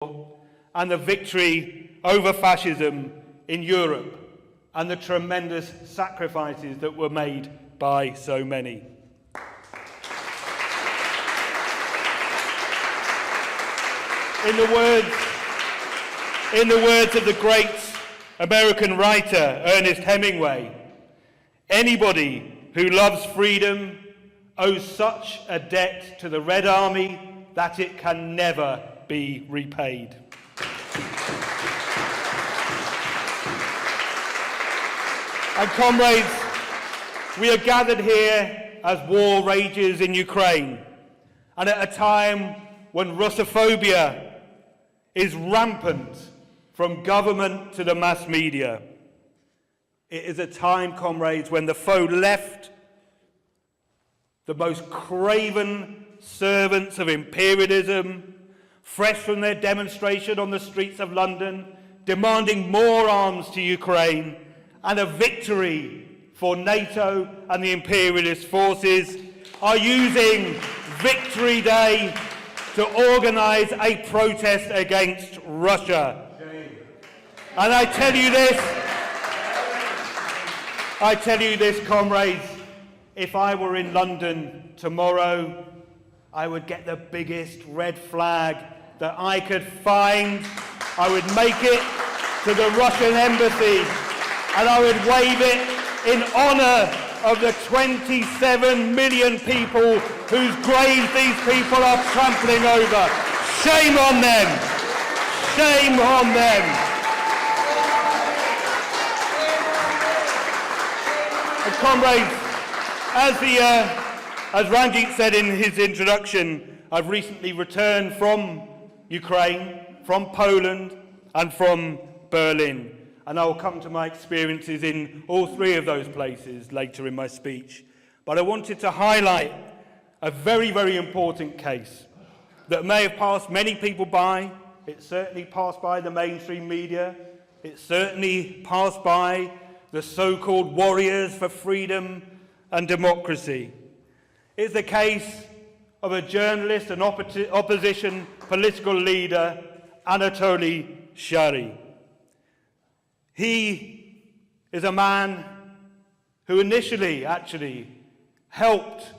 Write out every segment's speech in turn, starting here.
and the victory over fascism in Europe, and the tremendous sacrifices that were made by so many. In the words of the great American writer Ernest Hemingway, anybody who loves freedom owes such a debt to the Red Army that it can never be repaid. And comrades, we are gathered here as war rages in Ukraine, and at a time when Russophobia is rampant from government to the mass media. It is a time, comrades, when the foe left, the most craven servants of imperialism, fresh from their demonstration on the streets of London, demanding more arms to Ukraine and a victory for NATO and the imperialist forces, are using Victory Day to organise a protest against Russia. And I tell you this, comrades, if I were in London tomorrow, I would get the biggest red flag that I could find. I would make it to the Russian embassy and I would wave it in honour of the 27 million people whose graves these people are trampling over. Shame on them! Shame on them! And comrades, as Ranjit said in his introduction, I've recently returned from Ukraine, from Poland and from Berlin. And I will come to my experiences in all three of those places later in my speech. But I wanted to highlight a very, very important case that may have passed many people by. It certainly passed by the mainstream media. It certainly passed by the so-called warriors for freedom and democracy. It's the case of a journalist and opposition political leader, Anatoly Shary. He is a man who initially actually helped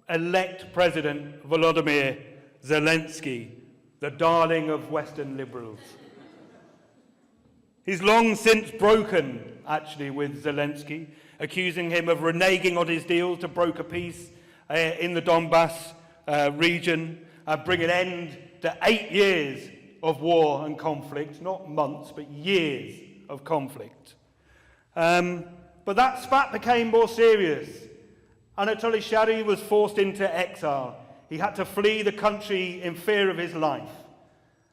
elect President Volodymyr Zelensky, the darling of Western liberals. He's long since broken, actually, with Zelensky, accusing him of reneging on his deal to broker peace in the Donbass region and bring an end to 8 years of war and conflict, not months, but years of conflict. But that spat became more serious. Anatoly Shary was forced into exile. He had to flee the country in fear of his life.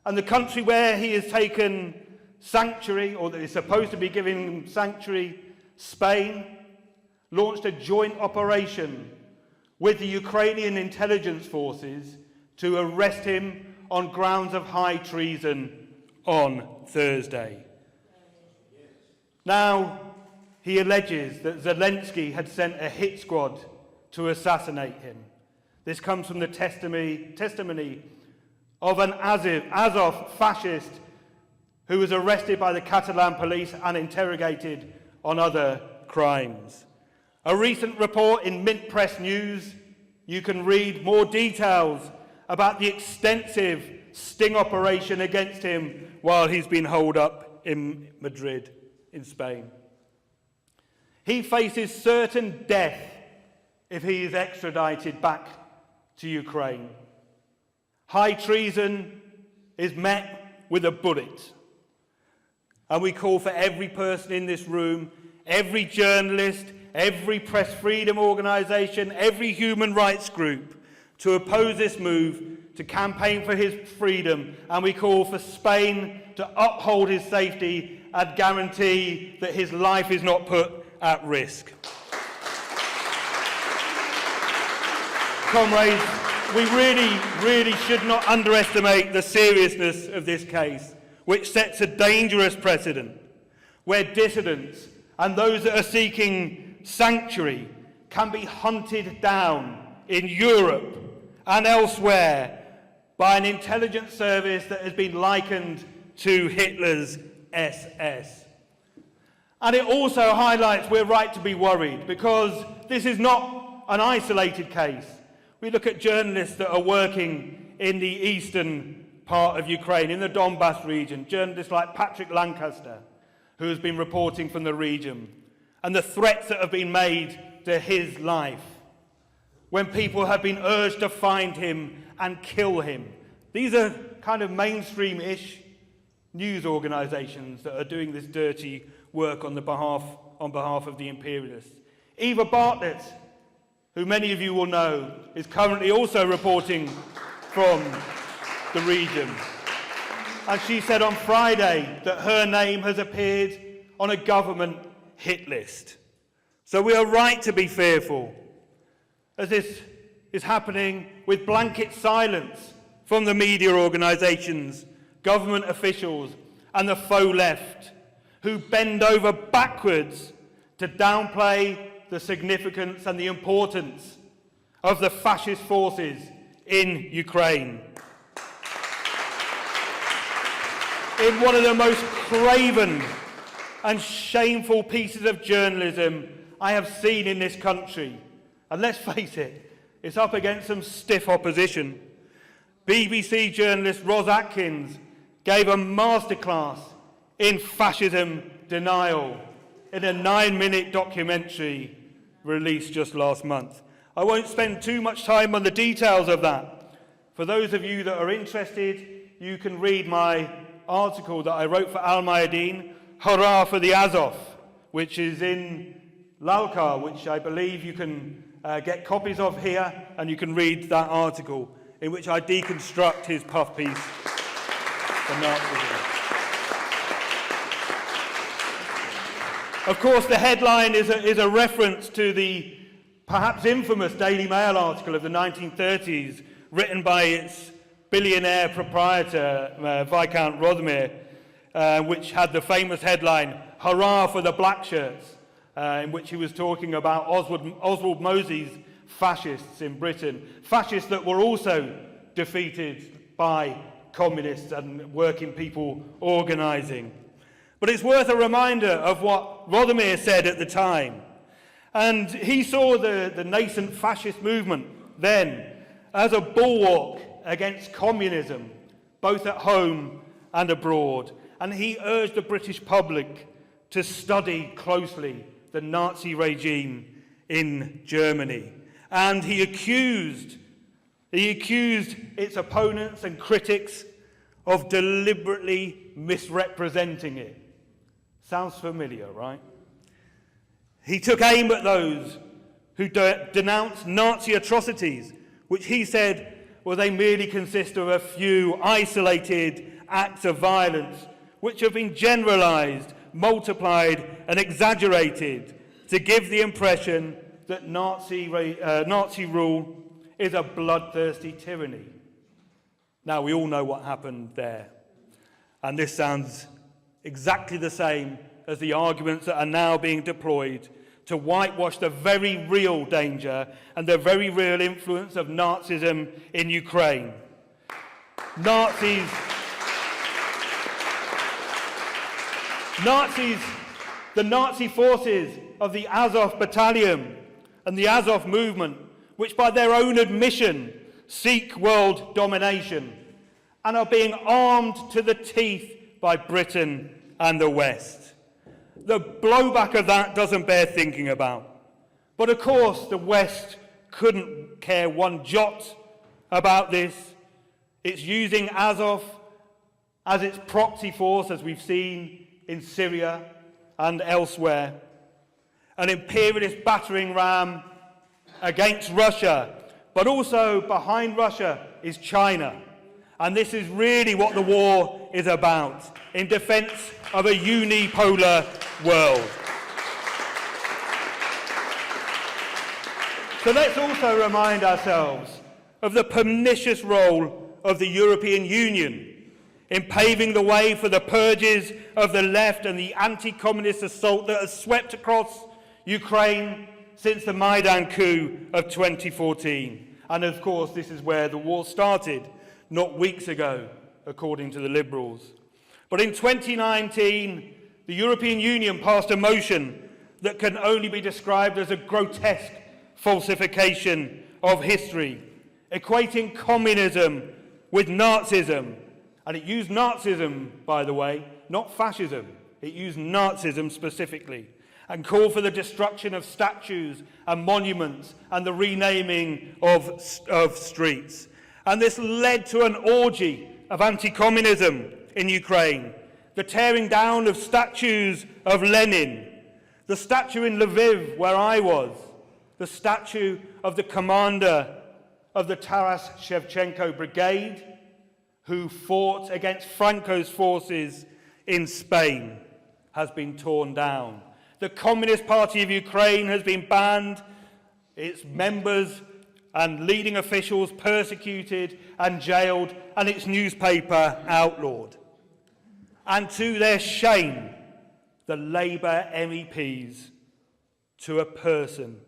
And the country where he has taken sanctuary, or that is supposed to be giving him sanctuary, Spain, launched a joint operation with the Ukrainian intelligence forces to arrest him on grounds of high treason on Thursday. Now, he alleges that Zelensky had sent a hit squad to assassinate him. This comes from the testimony of an Azov fascist who was arrested by the Catalan police and interrogated on other crimes. A recent report in Mint Press News, you can read more details about the extensive sting operation against him while he's been holed up in Madrid, in Spain. He faces certain death if he is extradited back to Ukraine. High treason is met with a bullet. And we call for every person in this room, every journalist, every press freedom organisation, every human rights group to oppose this move, to campaign for his freedom, and we call for Spain to uphold his safety and guarantee that his life is not put at risk. Comrades, we really should not underestimate the seriousness of this case, which sets a dangerous precedent where dissidents and those that are seeking sanctuary can be hunted down in Europe and elsewhere by an intelligence service that has been likened to Hitler's SS. And it also highlights we're right to be worried, because this is not an isolated case. We look at journalists that are working in the eastern part of Ukraine, in the Donbass region, journalists like Patrick Lancaster, who has been reporting from the region, and the threats that have been made to his life, when people have been urged to find him and kill him. These are kind of mainstream-ish news organisations that are doing this dirty work on behalf of the imperialists. Eva Bartlett, who many of you will know, is currently also reporting from the region. And she said on Friday that her name has appeared on a government hit list. So we are right to be fearful, as this is happening with blanket silence from the media organisations, government officials, and the faux left, who bend over backwards to downplay the significance and the importance of the fascist forces in Ukraine. In one of the most craven and shameful pieces of journalism I have seen in this country, and let's face it, it's up against some stiff opposition, BBC journalist Ros Atkins gave a masterclass in fascism denial in a 9-minute documentary released just last month. I won't spend too much time on the details of that. For those of you that are interested, you can read my article that I wrote for Al Mayadeen, Hurrah for the Azov, which is in Lalkar, which I believe you can get copies of here, and you can read that article in which I deconstruct his puff piece for Nazism. Of course, the headline is a reference to the perhaps infamous Daily Mail article of the 1930s, written by its billionaire proprietor, Viscount Rothermere, which had the famous headline, Hurrah for the Black Shirts, in which he was talking about Oswald Mosley's fascists in Britain, fascists that were also defeated by communists and working people organising. But it's worth a reminder of what Rothermere said at the time. And he saw the nascent fascist movement then as a bulwark against communism, both at home and abroad. And he urged the British public to study closely the Nazi regime in Germany. And he accused its opponents and critics of deliberately misrepresenting it. Sounds familiar, right? He took aim at those who denounced Nazi atrocities, which he said, well, they merely consist of a few isolated acts of violence, which have been generalized, multiplied, and exaggerated to give the impression that Nazi rule is a bloodthirsty tyranny. Now, we all know what happened there. And this sounds exactly the same as the arguments that are now being deployed to whitewash the very real danger and the very real influence of Nazism in Ukraine. The Nazi forces of the Azov Battalion and the Azov movement, which by their own admission seek world domination and are being armed to the teeth by Britain and the West. The blowback of that doesn't bear thinking about. But of course, the West couldn't care one jot about this. It's using Azov as its proxy force, as we've seen in Syria and elsewhere. An imperialist battering ram against Russia, but also behind Russia is China. And this is really what the war is about, in defense of a unipolar world. So let's also remind ourselves of the pernicious role of the European Union in paving the way for the purges of the left and the anti-communist assault that has swept across Ukraine since the Maidan coup of 2014. And of course, this is where the war started. not weeks ago, according to the Liberals. But in 2019, the European Union passed a motion that can only be described as a grotesque falsification of history, equating communism with Nazism. And it used Nazism, by the way, not fascism. It used Nazism specifically, and called for the destruction of statues and monuments and the renaming of streets. And this led to an orgy of anti-communism in Ukraine, the tearing down of statues of Lenin, the statue in Lviv, where I was, the statue of the commander of the Taras Shevchenko Brigade, who fought against Franco's forces in Spain, has been torn down. The Communist Party of Ukraine has been banned, its members and leading officials persecuted and jailed, and its newspaper outlawed. And to their shame, the Labour MEPs, to a person,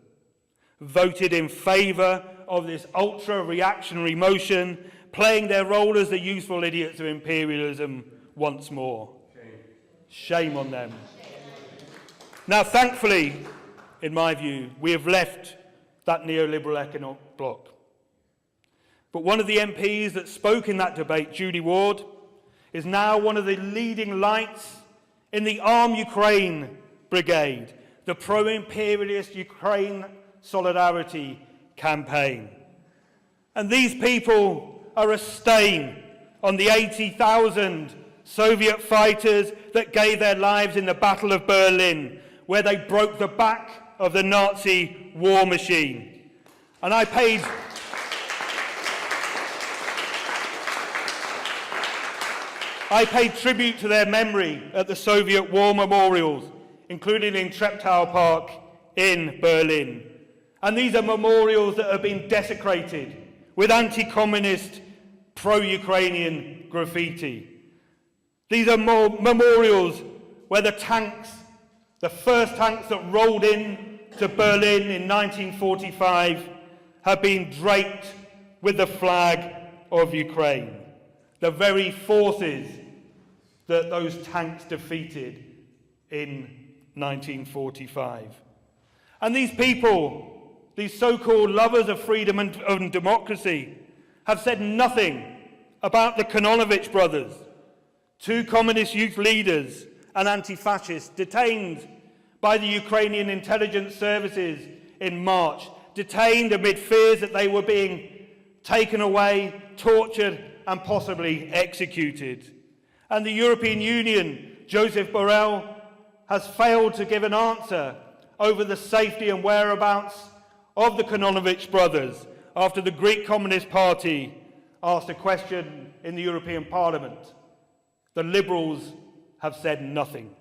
voted in favour of this ultra-reactionary motion, playing their role as the useful idiots of imperialism once more. Shame on them. Now, thankfully, in my view, we have left that neoliberal economic bloc. But one of the MPs that spoke in that debate, Julie Ward, is now one of the leading lights in the Arm Ukraine Brigade, the pro-imperialist Ukraine solidarity campaign. And these people are a stain on the 80,000 Soviet fighters that gave their lives in the Battle of Berlin, where they broke the back of the Nazi war machine. And I paid tribute to their memory at the Soviet war memorials, including in Treptow Park in Berlin. And these are memorials that have been desecrated with anti-communist, pro-Ukrainian graffiti. These are memorials where the tanks, the first tanks that rolled in to Berlin in 1945, have been draped with the flag of Ukraine, the very forces that those tanks defeated in 1945. And these people, these so-called lovers of freedom and democracy, have said nothing about the Kononovich brothers, two communist youth leaders and anti-fascists detained by the Ukrainian intelligence services in March, detained amid fears that they were being taken away, tortured and possibly executed. And the European Union, Joseph Borrell, has failed to give an answer over the safety and whereabouts of the Kononovich brothers after the Greek Communist Party asked a question in the European Parliament. The Liberals have said nothing.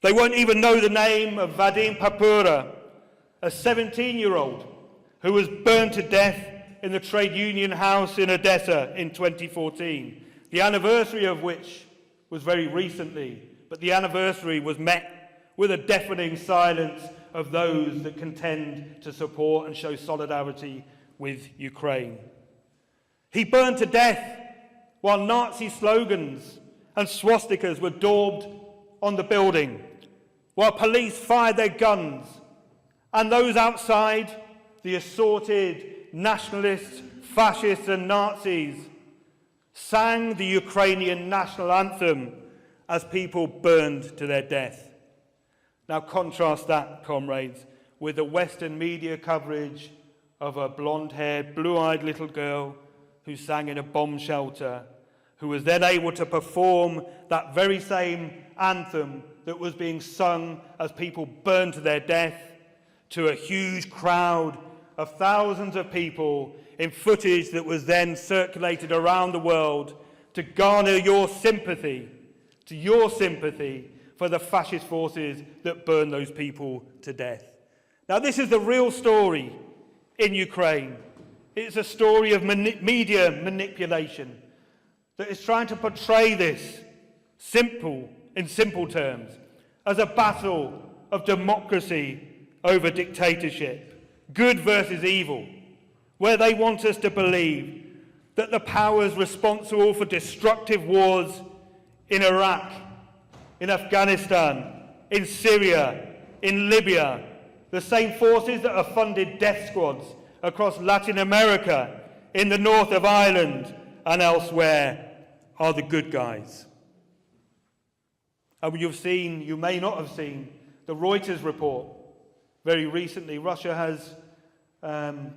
They won't even know the name of Vadim Papura, a 17-year-old who was burned to death in the trade union house in Odessa in 2014, the anniversary of which was very recently, but the anniversary was met with a deafening silence of those that contend to support and show solidarity with Ukraine. He burned to death while Nazi slogans and swastikas were daubed on the building, while police fired their guns, and those outside, the assorted nationalists, fascists and Nazis, sang the Ukrainian national anthem as people burned to their death. Now contrast that, comrades, with the Western media coverage of a blonde-haired, blue-eyed little girl who sang in a bomb shelter, who was then able to perform that very same anthem that was being sung as people burned to their death to a huge crowd of thousands of people in footage that was then circulated around the world to garner your sympathy for the fascist forces that burned those people to death. Now, this is the real story in Ukraine. It's a story of media manipulation that is trying to portray this in simple terms, as a battle of democracy over dictatorship, good versus evil, where they want us to believe that the powers responsible for destructive wars in Iraq, in Afghanistan, in Syria, in Libya, the same forces that have funded death squads across Latin America, in the north of Ireland and elsewhere, are the good guys. And you may not have seen, the Reuters report very recently. Russia has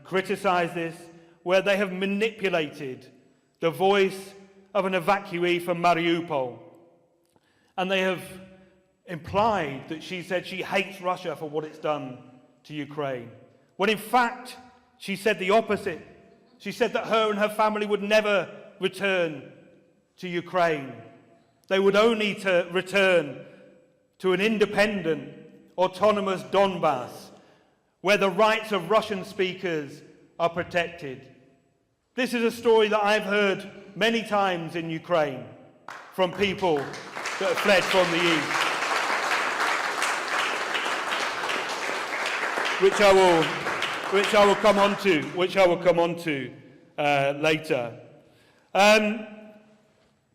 criticized this, where they have manipulated the voice of an evacuee from Mariupol. And they have implied that she said she hates Russia for what it's done to Ukraine. When in fact, she said the opposite. She said that her and her family would never return to Ukraine. They would only return to an independent, autonomous Donbass, where the rights of Russian speakers are protected. This is a story that I've heard many times in Ukraine from people that have fled from the east, which I will come on to later.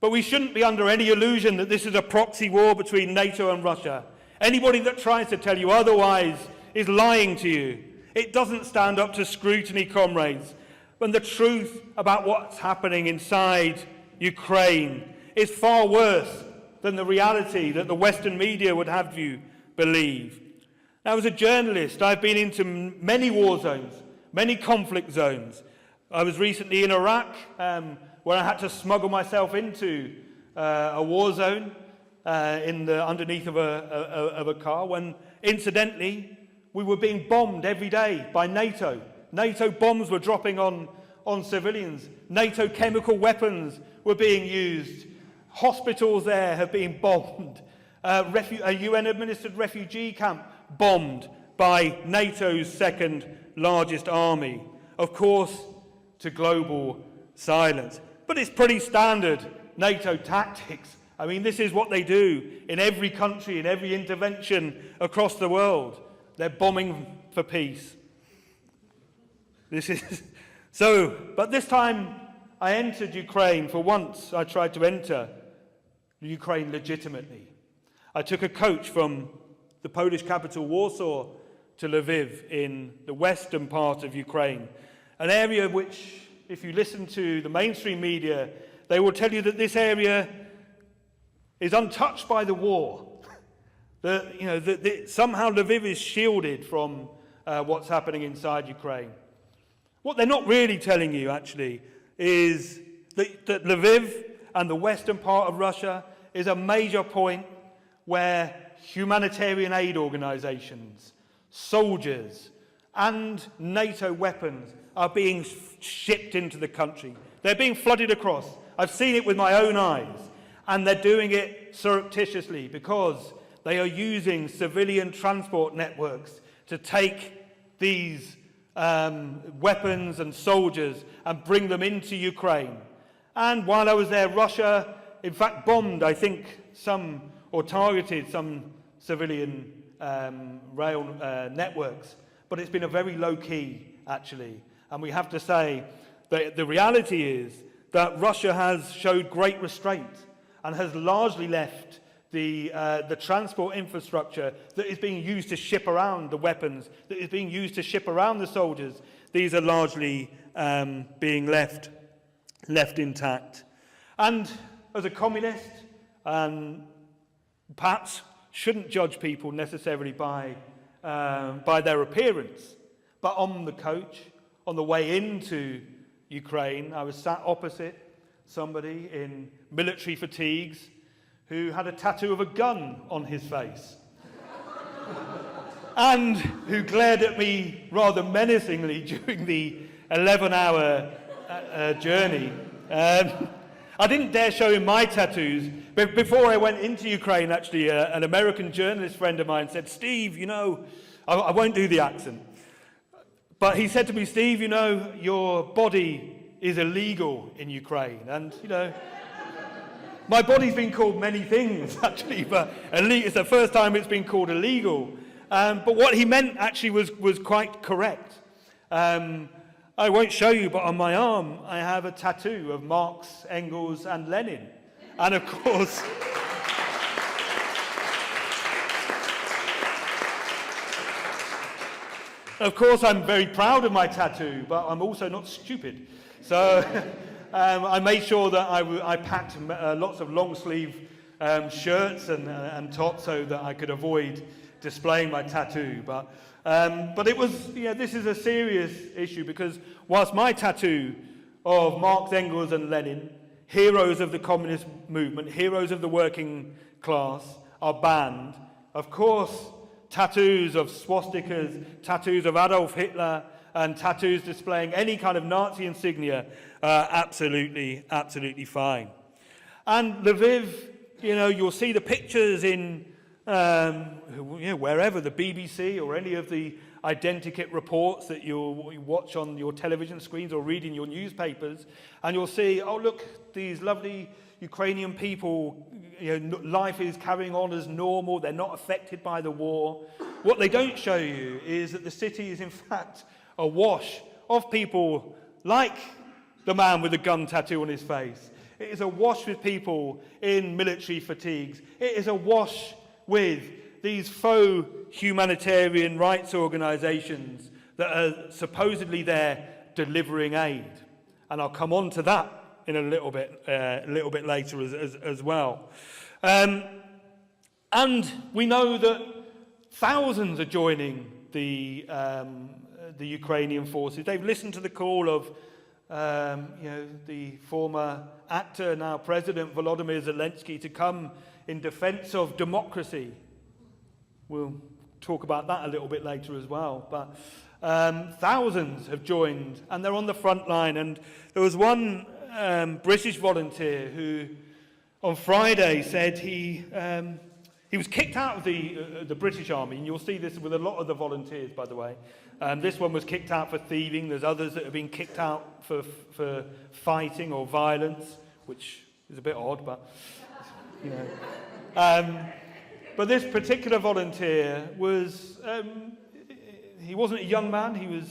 But we shouldn't be under any illusion that this is a proxy war between NATO and Russia. Anybody that tries to tell you otherwise is lying to you. It doesn't stand up to scrutiny, comrades. When the truth about what's happening inside Ukraine is far worse than the reality that the Western media would have you believe. Now, as a journalist, I've been into many war zones, many conflict zones. I was recently in Iraq, where I had to smuggle myself into a war zone underneath of a car, when, incidentally, we were being bombed every day by NATO. NATO bombs were dropping on civilians. NATO chemical weapons were being used. Hospitals there have been bombed. A UN-administered refugee camp bombed by NATO's second largest army. Of course, to global silence. But it's pretty standard NATO tactics. I mean, this is what they do in every country, in every intervention across the world. They're bombing for peace. But this time I entered Ukraine. For once, I tried to enter Ukraine legitimately. I took a coach from the Polish capital Warsaw to Lviv in the western part of Ukraine, an area which, if you listen to the mainstream media, they will tell you that this area is untouched by the war. Somehow Lviv is shielded from what's happening inside Ukraine. What they're not really telling you, actually, is that Lviv and the western part of Russia is a major point where humanitarian aid organizations, soldiers, and NATO weapons are being shipped into the country. They're being flooded across. I've seen it with my own eyes. And they're doing it surreptitiously because they are using civilian transport networks to take these weapons and soldiers and bring them into Ukraine. And while I was there, Russia, in fact, bombed, I think, targeted some civilian rail networks. But it's been a very low key, actually. And we have to say that the reality is that Russia has showed great restraint and has largely left the transport infrastructure that is being used to ship around the weapons, that is being used to ship around the soldiers. These are largely being left intact. And as a communist, perhaps shouldn't judge people necessarily by their appearance, but on the coach, on the way into Ukraine, I was sat opposite somebody in military fatigues who had a tattoo of a gun on his face and who glared at me rather menacingly during the 11-hour journey. I didn't dare show him my tattoos. But before I went into Ukraine, actually, an American journalist friend of mine said, "Steve, I won't do the accent. But he said to me, "Steve, your body is illegal in Ukraine." And, my body's been called many things, actually, but it's the first time it's been called illegal. But what he meant, actually, was quite correct. I won't show you, but on my arm I have a tattoo of Marx, Engels and Lenin. And of course, I'm very proud of my tattoo, but I'm also not stupid. So I made sure that I packed lots of long-sleeve shirts and tops so that I could avoid displaying my tattoo. But it was, this is a serious issue, because whilst my tattoo of Marx, Engels and Lenin, heroes of the communist movement, heroes of the working class, are banned, of course, tattoos of swastikas, tattoos of Adolf Hitler, and tattoos displaying any kind of Nazi insignia are absolutely fine. And Lviv, you'll see the pictures in wherever, the BBC or any of the identikit reports that you watch on your television screens or read in your newspapers, and you'll see, oh look, these lovely Ukrainian people, life is carrying on as normal, they're not affected by the war. What they don't show you is that the city is in fact awash of people like the man with the gun tattoo on his face. It is awash with people in military fatigues. It is awash with these faux humanitarian rights organisations that are supposedly there delivering aid. And I'll come on to that in a little bit later as well. And we know that thousands are joining the Ukrainian forces. They've listened to the call of the former actor, now President Volodymyr Zelensky, to come in defense of democracy. We'll talk about that a little bit later as well. But thousands have joined, and they're on the front line. And there was one British volunteer who, on Friday, said he was kicked out of the British Army, and you'll see this with a lot of the volunteers, by the way. This one was kicked out for thieving. There's others that have been kicked out for fighting or violence, which is a bit odd, but but this particular volunteer was, he wasn't a young man, he was,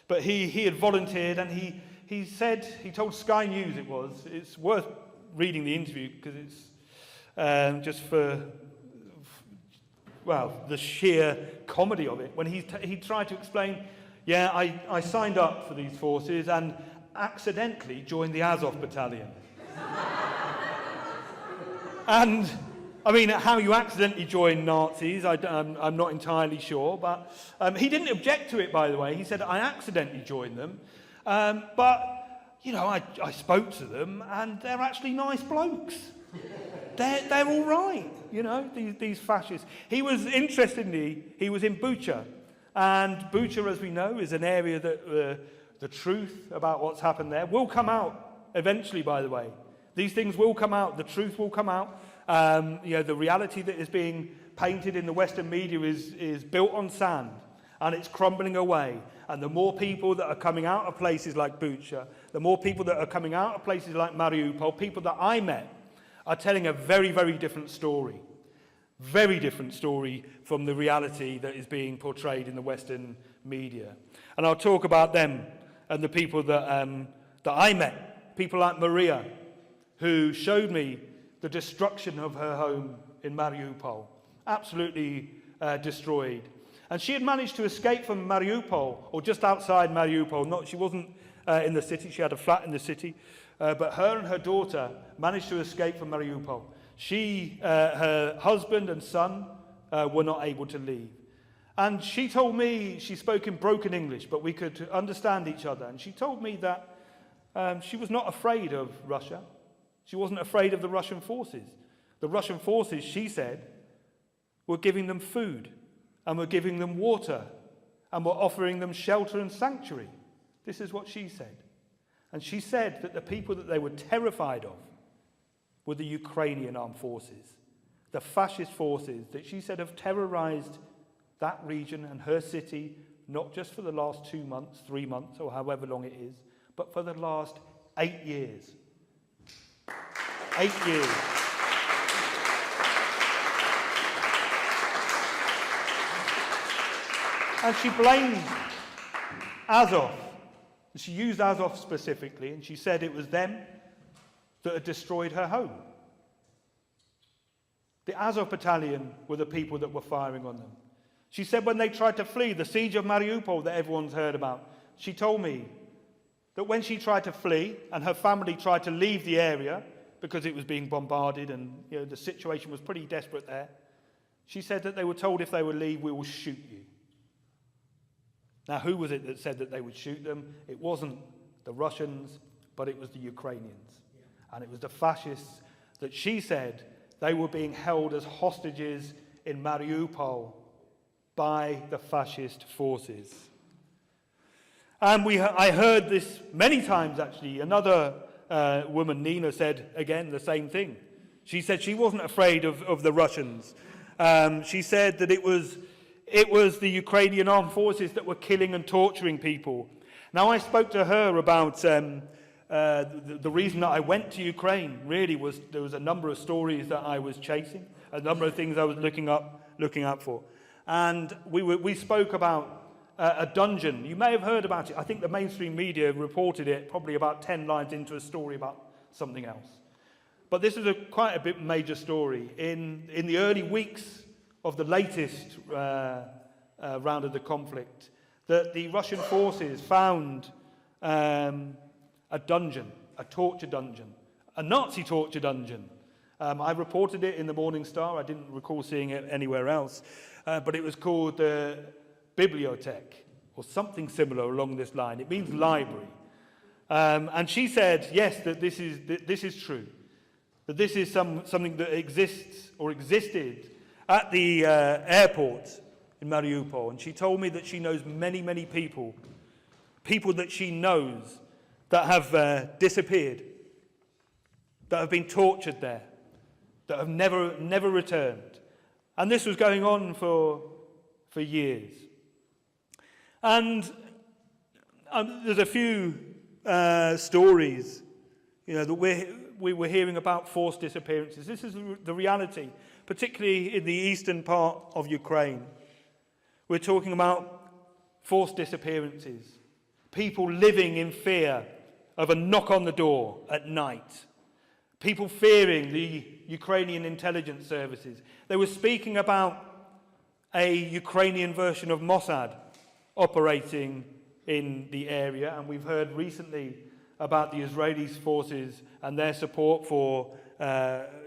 but he had volunteered, and he said, he told Sky News it's worth reading the interview, because it's just for, the sheer comedy of it. When he tried to explain, I signed up for these forces and accidentally joined the Azov battalion. And, how you accidentally join Nazis, I'm not entirely sure, but he didn't object to it, by the way. He said, I accidentally joined them, but, I spoke to them, and they're actually nice blokes. They're all right, these fascists. He was, interestingly, he was in Bucha, and Bucha, as we know, is an area that the truth about what's happened there will come out eventually, by the way. These things will come out, the truth will come out. The reality that is being painted in the Western media is built on sand, and it's crumbling away. And the more people that are coming out of places like Bucha, the more people that are coming out of places like Mariupol, people that I met, are telling a very, very different story. Very different story from the reality that is being portrayed in the Western media. And I'll talk about them and the people that I met. People like Maria, who showed me the destruction of her home in Mariupol. Absolutely destroyed. And she had managed to escape from Mariupol, or just outside Mariupol. She wasn't in the city, she had a flat in the city. But her and her daughter managed to escape from Mariupol. Her husband and son were not able to leave. And she told me, she spoke in broken English, but we could understand each other. And she told me that she was not afraid of Russia. She wasn't afraid of the Russian forces. The Russian forces, she said, were giving them food, and were giving them water, and were offering them shelter and sanctuary. This is what she said. And she said that the people that they were terrified of were the Ukrainian armed forces, the fascist forces that she said have terrorized that region and her city, not just for the last 2 months, 3 months, or however long it is, but for the last 8 years. 8 years. And she blamed Azov. She used Azov specifically, and she said it was them that had destroyed her home. The Azov battalion were the people that were firing on them. She said when they tried to flee, the siege of Mariupol that everyone's heard about, she told me that when she tried to flee and her family tried to leave the area because it was being bombarded and the situation was pretty desperate there, she said that they were told if they would leave, we will shoot you. Now, who was it that said that they would shoot them? It wasn't the Russians, but it was the Ukrainians. And it was the fascists that she said they were being held as hostages in Mariupol by the fascist forces. And I heard this many times, actually. Another woman, Nina, said again the same thing. She said she wasn't afraid of the Russians. She said that it was the Ukrainian armed forces that were killing and torturing people. Now, I spoke to her about the reason that I went to Ukraine. Really, was there was a number of stories that I was chasing, a number of things I was looking up for, and we spoke about a dungeon. You may have heard about it. I think the mainstream media reported it probably about 10 lines into a story about something else. But this is quite a bit major story. In the early weeks of the latest round of the conflict, that the Russian forces found a dungeon, a torture dungeon, a Nazi torture dungeon. I reported it in the Morning Star. I didn't recall seeing it anywhere else. But it was called the Bibliothek, or something similar along this line. It means library. And she said, yes, that this is true. That this is something that exists or existed at the airport in Mariupol. And she told me that she knows many, many people that she knows that have disappeared, that have been tortured there, that have never returned. And this was going on for years. And there's a few stories, that we were hearing about forced disappearances. This is the reality, particularly in the eastern part of Ukraine. We're talking about forced disappearances, people living in fear of a knock on the door at night, people fearing the Ukrainian intelligence services. They were speaking about a Ukrainian version of Mossad operating in the area, and we've heard recently about the Israeli forces and their support for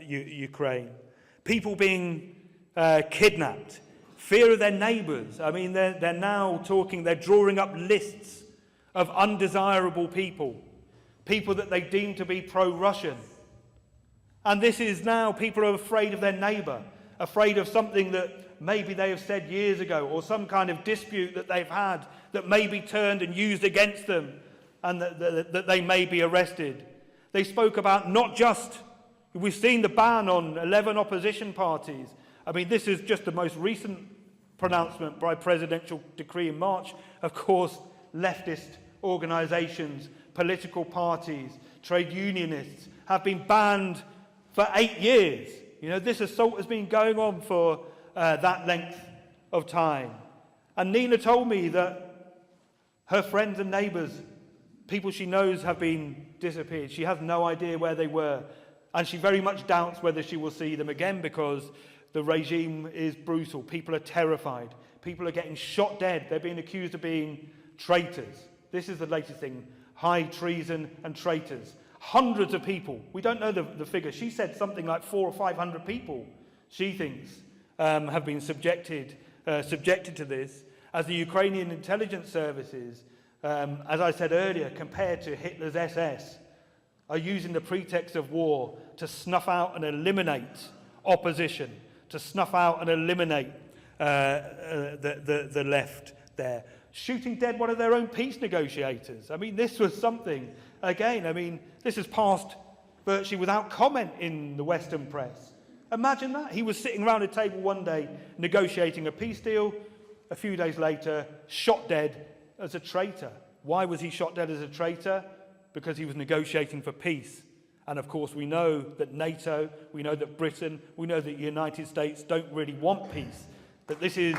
Ukraine. People being kidnapped, fear of their neighbours. I mean, they're now talking, they're drawing up lists of undesirable people that they deem to be pro-Russian. And this is now, people are afraid of their neighbour, afraid of something that maybe they have said years ago, or some kind of dispute that they've had that may be turned and used against them, and that they may be arrested. They spoke about not just, we've seen the ban on 11 opposition parties. I mean, this is just the most recent pronouncement by presidential decree in March. Of course, leftist organisations, political parties, trade unionists have been banned for 8 years. This assault has been going on for that length of time. And Nina told me that her friends and neighbours, people she knows, have been disappeared. She has no idea where they were. And she very much doubts whether she will see them again, because the regime is brutal. People are terrified. People are getting shot dead. They're being accused of being traitors. This is the latest thing. High treason and traitors. Hundreds of people. We don't know the figure. She said something like 400 or 500 people, she thinks, have been subjected to this, as the Ukrainian intelligence services, as I said earlier, compared to Hitler's SS, are using the pretext of war to snuff out and eliminate opposition, to snuff out and eliminate the left there. Shooting dead one of their own peace negotiators. I mean, this was something, again, this has passed virtually without comment in the Western press. Imagine that. He was sitting around a table one day negotiating a peace deal. A few days later, shot dead as a traitor. Why was he shot dead as a traitor? Because he was negotiating for peace. And of course, we know that NATO, we know that Britain, we know that the United States don't really want peace. That this is...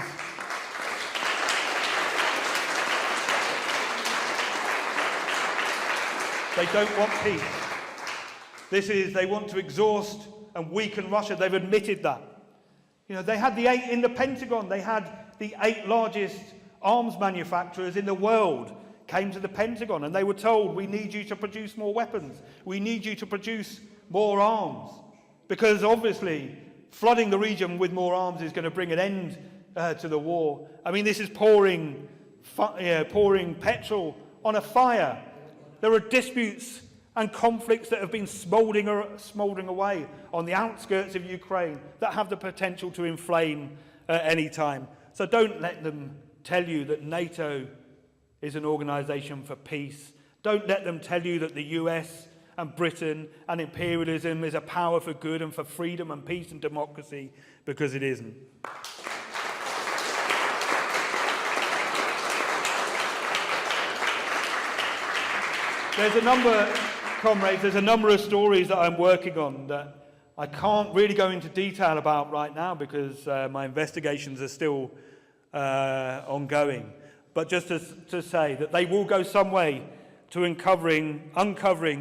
They don't want peace. They want to exhaust and weaken Russia. They've admitted that. You know, they had in the Pentagon, they had the 8 largest arms manufacturers in the world came to the Pentagon and they were told, we need you to produce more weapons. We need you to produce more arms. Because obviously, flooding the region with more arms is going to bring an end to the war. I mean, this is pouring petrol on a fire. There are disputes and conflicts that have been smouldering away on the outskirts of Ukraine that have the potential to inflame at any time. So don't let them tell you that NATO is an organisation for peace. Don't let them tell you that the US and Britain and imperialism is a power for good and for freedom and peace and democracy, because it isn't. There's a number of stories that I'm working on that I can't really go into detail about right now because my investigations are still ongoing. But just to say that they will go some way to uncovering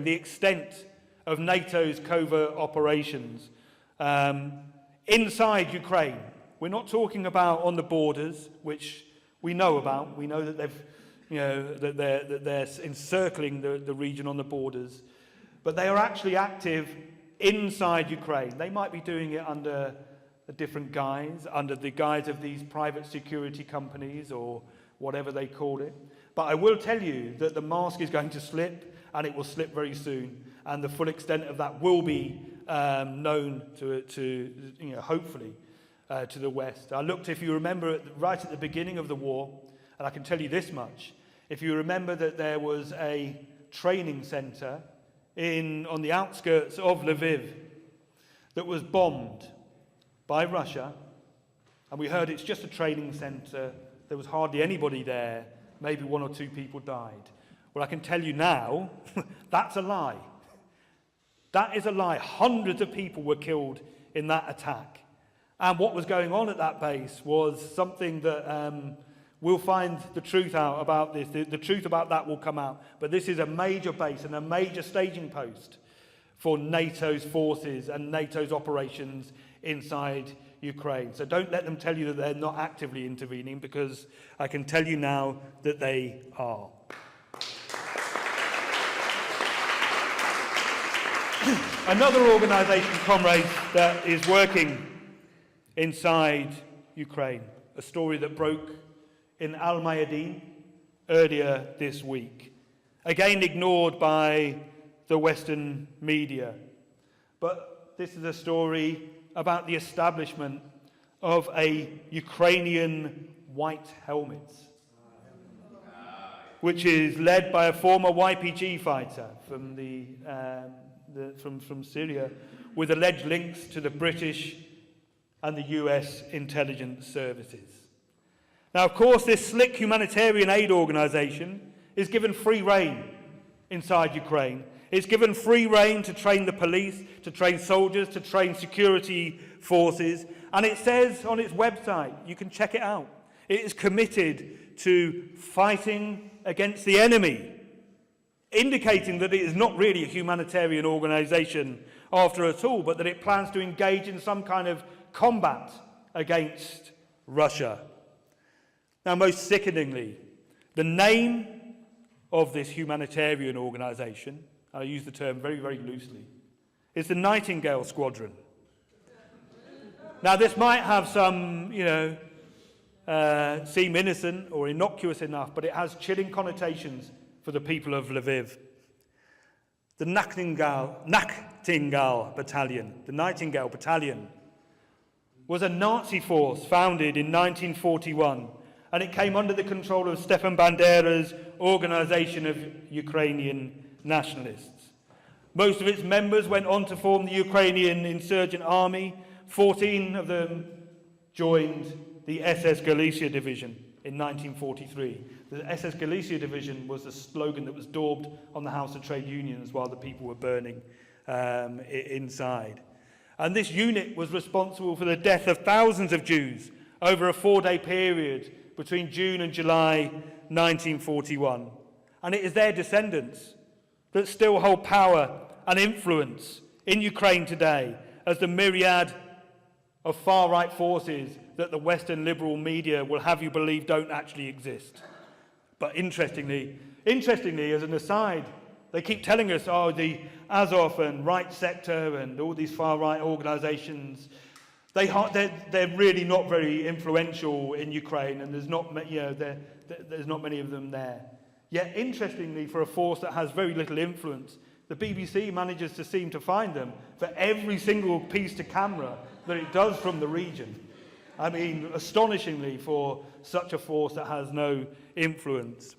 the extent of NATO's covert operations inside Ukraine. We're not talking about on the borders, which we know about. We know that they're encircling the region on the borders, but they are actually active inside Ukraine. They might be doing it under a different guise, under the guise of these private security companies or whatever they call it. But I will tell you that the mask is going to slip, and it will slip very soon, and the full extent of that will be known to hopefully to the West. I looked, if you remember, right at the beginning of the war, and I can tell you this much. If you remember that there was a training centre on the outskirts of Lviv that was bombed by Russia, and we heard it's just a training centre, there was hardly anybody there, maybe 1 or 2 people died. Well, I can tell you now, that's a lie. That is a lie. Hundreds of people were killed in that attack. And what was going on at that base was something that we'll find the truth out about this. The truth about that will come out. But this is a major base and a major staging post for NATO's forces and NATO's operations inside Ukraine. So don't let them tell you that they're not actively intervening, because I can tell you now that they are. Another organisation, comrades, that is working inside Ukraine, a story that broke in Al-Mayadin earlier this week, again ignored by the Western media. But this is a story about the establishment of a Ukrainian white helmet, which is led by a former YPG fighter from from Syria, with alleged links to the British and the US intelligence services. Now, of course, this slick humanitarian aid organisation is given free rein inside Ukraine. It's given free rein to train the police, to train soldiers, to train security forces. And it says on its website, you can check it out, it is committed to fighting against the enemy, indicating that it is not really a humanitarian organisation after all, but that it plans to engage in some kind of combat against Russia. Now, most sickeningly, the name of this humanitarian organisation, I use the term very, very loosely, is the Nightingale Squadron. Now, this might have some, seem innocent or innocuous enough, but it has chilling connotations for the people of Lviv. The Nightingale Battalion, the Nightingale Battalion, was a Nazi force founded in 1941, and it came under the control of Stepan Bandera's Organization of Ukrainian Nationalists. Most of its members went on to form the Ukrainian Insurgent Army. 14 of them joined the SS Galicia Division in 1943. The SS Galicia Division was the slogan that was daubed on the House of Trade Unions while the people were burning inside. And this unit was responsible for the death of thousands of Jews over a 4-day period between June and July 1941. And it is their descendants that still hold power and influence in Ukraine today as the myriad of far-right forces that the Western liberal media will have you believe don't actually exist. But interestingly, as an aside, they keep telling us, oh, the Azov and Right Sector and all these far-right organisations, they're really not very influential in Ukraine, and there's not many of them there. Yet, interestingly, for a force that has very little influence, the BBC manages to seem to find them for every single piece to camera that it does from the region. I mean, astonishingly for such a force that has no influence.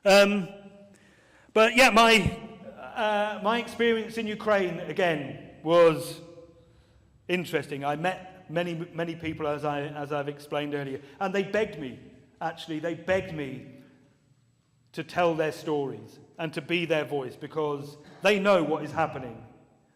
But yeah, my experience in Ukraine, again, was interesting. I met many people, as I've explained earlier, and they begged me to tell their stories and to be their voice, because they know what is happening.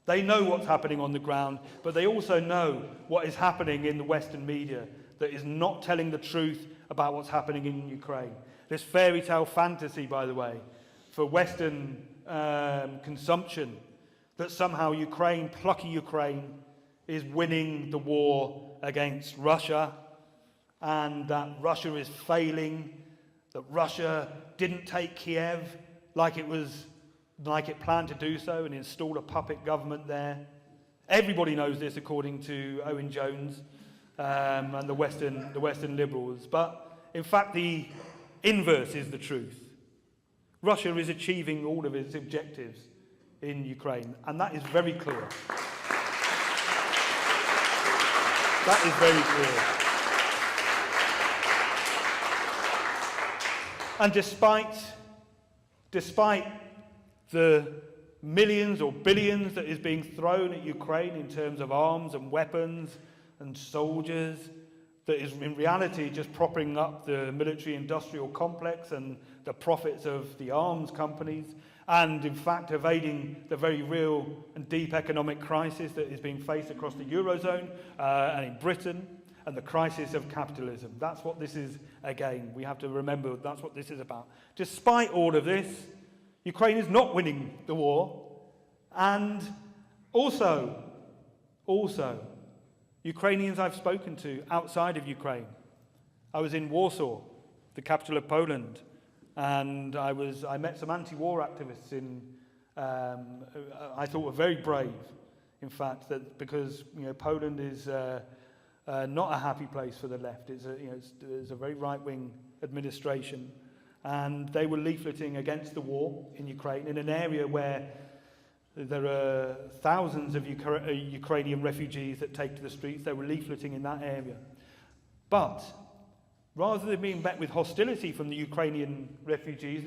They know what's happening on the ground, but they also know what is happening in the Western media that is not telling the truth about what's happening in Ukraine. This fairy tale fantasy, by the way, for Western consumption, that somehow plucky Ukraine, is winning the war against Russia, and that Russia is failing, that Russia didn't take Kiev like it planned to do so and install a puppet government there. Everybody knows this, according to Owen Jones and the Western liberals. But in fact, the inverse is the truth. Russia is achieving all of its objectives in Ukraine, and that is very clear. That is very clear. And despite the millions or billions that is being thrown at Ukraine in terms of arms and weapons and soldiers, that is in reality just propping up the military-industrial complex and the profits of the arms companies, and in fact evading the very real and deep economic crisis that is being faced across the Eurozone and in Britain, and the crisis of capitalism. That's what this is, again, we have to remember that's what this is about. Despite all of this, Ukraine is not winning the war, and also, Ukrainians I've spoken to outside of Ukraine. I was in Warsaw, the capital of Poland, and I met some anti-war activists I thought were very brave, in fact, because Poland is not a happy place for the left. It's a very right-wing administration, and they were leafleting against the war in Ukraine in an area where there are thousands of Ukrainian refugees that take to the streets. They were leafleting in that area. But rather than being met with hostility from the Ukrainian refugees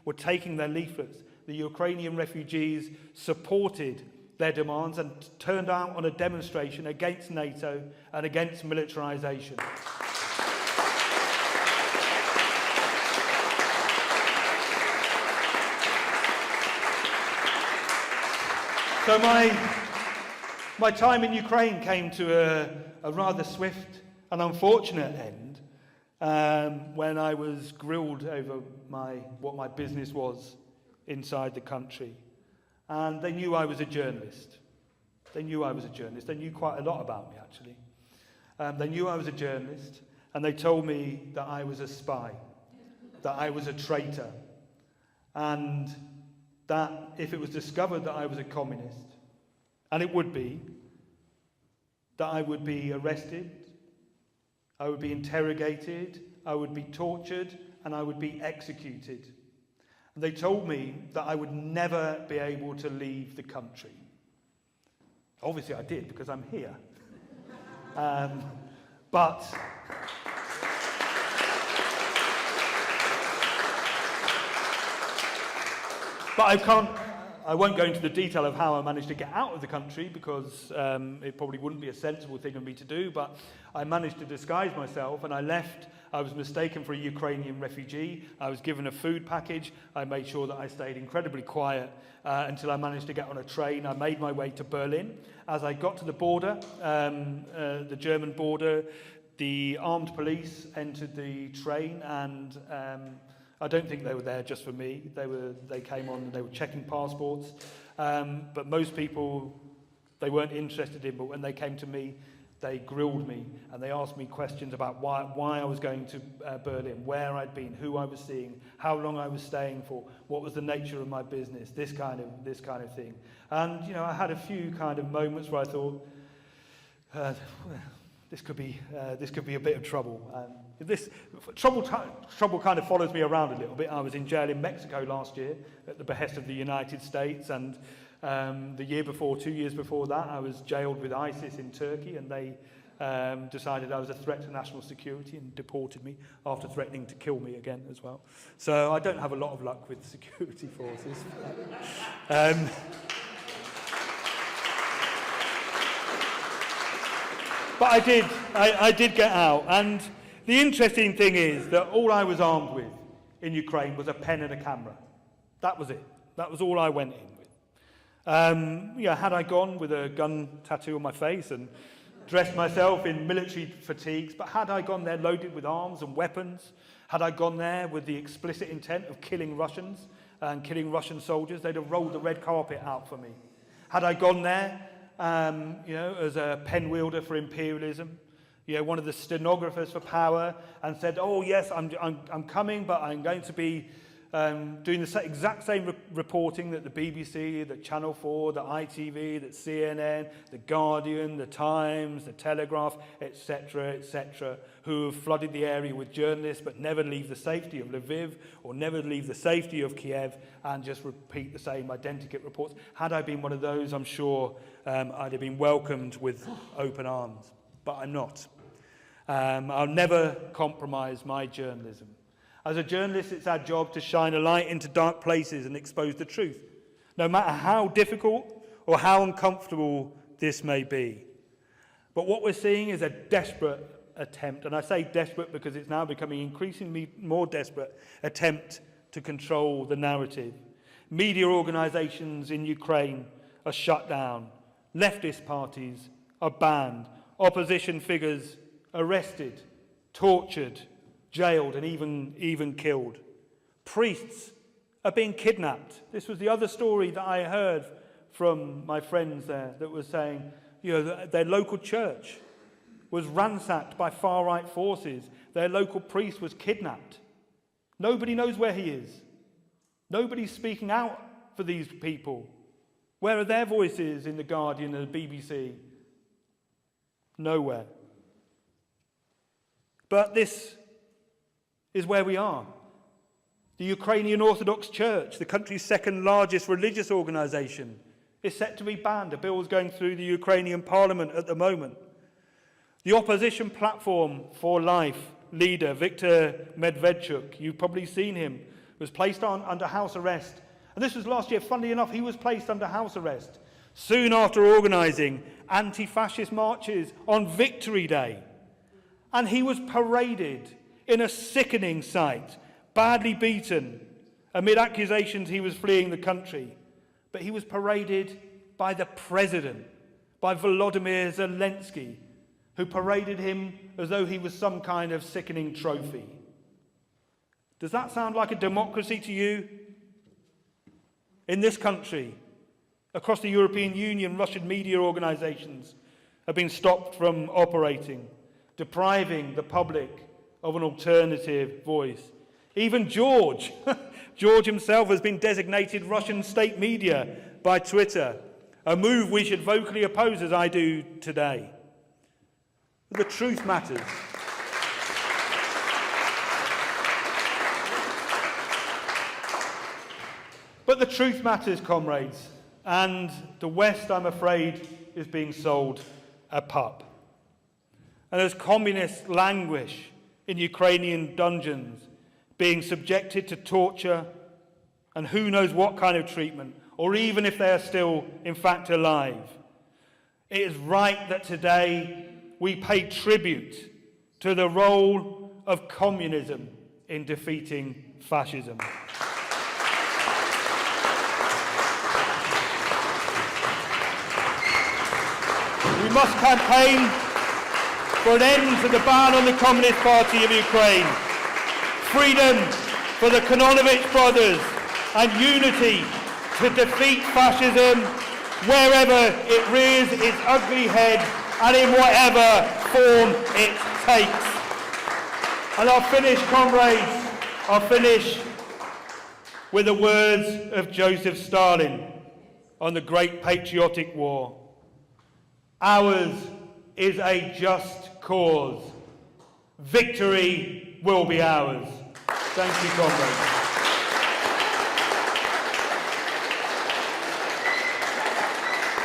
were taking their leaflets. The Ukrainian refugees supported their demands and turned out on a demonstration against NATO and against militarization. So my time in Ukraine came to a rather swift and unfortunate end when I was grilled over what my business was inside the country. And they knew I was a journalist. They knew quite a lot about me, actually. They knew I was a journalist, and they told me that I was a spy, that I was a traitor, and that if it was discovered that I was a communist, and it would be, that I would be arrested, I would be interrogated, I would be tortured, and I would be executed. And they told me that I would never be able to leave the country. Obviously I did, because I'm here. But I won't go into the detail of how I managed to get out of the country, because it probably wouldn't be a sensible thing of me to do, but I managed to disguise myself, and I left. I was mistaken for a Ukrainian refugee. I was given a food package. I made sure that I stayed incredibly quiet until I managed to get on a train. I made my way to Berlin. As I got to the border, the German border, the armed police entered the train and I don't think they were there just for me. They came on and they were checking passports. But most people, they weren't interested in, but when they came to me, they grilled me and they asked me questions about why I was going to Berlin, where I'd been, who I was seeing, how long I was staying for, what was the nature of my business, this kind of thing. And you know, I had a few kind of moments where I thought, this could be a bit of trouble. This trouble kind of follows me around a little bit. I was in jail in Mexico last year at the behest of the United States, and the year before, 2 years before that, I was jailed with ISIS in Turkey, and they decided I was a threat to national security and deported me after threatening to kill me again as well. So I don't have a lot of luck with security forces. But I did get out, and the interesting thing is that all I was armed with in Ukraine was a pen and a camera. That was it. That was all I went in with. Had I gone with a gun tattoo on my face and dressed myself in military fatigues, but had I gone there loaded with arms and weapons, had I gone there with the explicit intent of killing Russians and killing Russian soldiers, they'd have rolled the red carpet out for me. Had I gone there as a pen wielder for imperialism, one of the stenographers for power, and said, "Oh yes, I'm coming, but I'm going to be doing the exact same reporting that the BBC, that Channel 4, that ITV, that CNN, the Guardian, the Times, the Telegraph, etc., who have flooded the area with journalists but never leave the safety of Lviv or never leave the safety of Kiev and just repeat the same identikit reports." Had I been one of those, I'm sure I'd have been welcomed with open arms, but I'm not. I'll never compromise my journalism. As a journalist, it's our job to shine a light into dark places and expose the truth, no matter how difficult or how uncomfortable this may be. But what we're seeing is a desperate attempt, and I say desperate because it's now becoming increasingly more desperate, attempt to control the narrative. Media organisations in Ukraine are shut down. Leftist parties are banned. Opposition figures arrested, tortured, jailed, and even killed. Priests are being kidnapped. This was the other story that I heard from my friends there that was saying, their local church was ransacked by far-right forces. Their local priest was kidnapped. Nobody knows where he is. Nobody's speaking out for these people. Where are their voices in the Guardian and the BBC? Nowhere. But this is where we are. The Ukrainian Orthodox Church, the country's second largest religious organisation, is set to be banned. A bill is going through the Ukrainian parliament at the moment. The opposition platform for life leader, Viktor Medvedchuk, you've probably seen him, was placed under house arrest. And this was last year. Funnily enough, he was placed under house arrest soon after organising anti-fascist marches on Victory Day. And he was paraded in a sickening sight, badly beaten, amid accusations he was fleeing the country. But he was paraded by the president, by Volodymyr Zelensky, who paraded him as though he was some kind of sickening trophy. Does that sound like a democracy to you? In this country, across the European Union, Russian media organisations have been stopped from operating, depriving the public of an alternative voice. Even George himself has been designated Russian state media by Twitter, a move we should vocally oppose as I do today. The truth matters. But the truth matters, comrades, and the West, I'm afraid, is being sold a pup. And as communists languish in Ukrainian dungeons, being subjected to torture and who knows what kind of treatment, or even if they are still, in fact, alive, it is right that today we pay tribute to the role of communism in defeating fascism. We must campaign for an end to the ban on the Communist Party of Ukraine. Freedom for the Kononovich brothers and unity to defeat fascism wherever it rears its ugly head and in whatever form it takes. And I'll finish, comrades, I'll finish with the words of Joseph Stalin on the Great Patriotic War. Ours is a just cause. Victory will be ours. Thank you, comrades.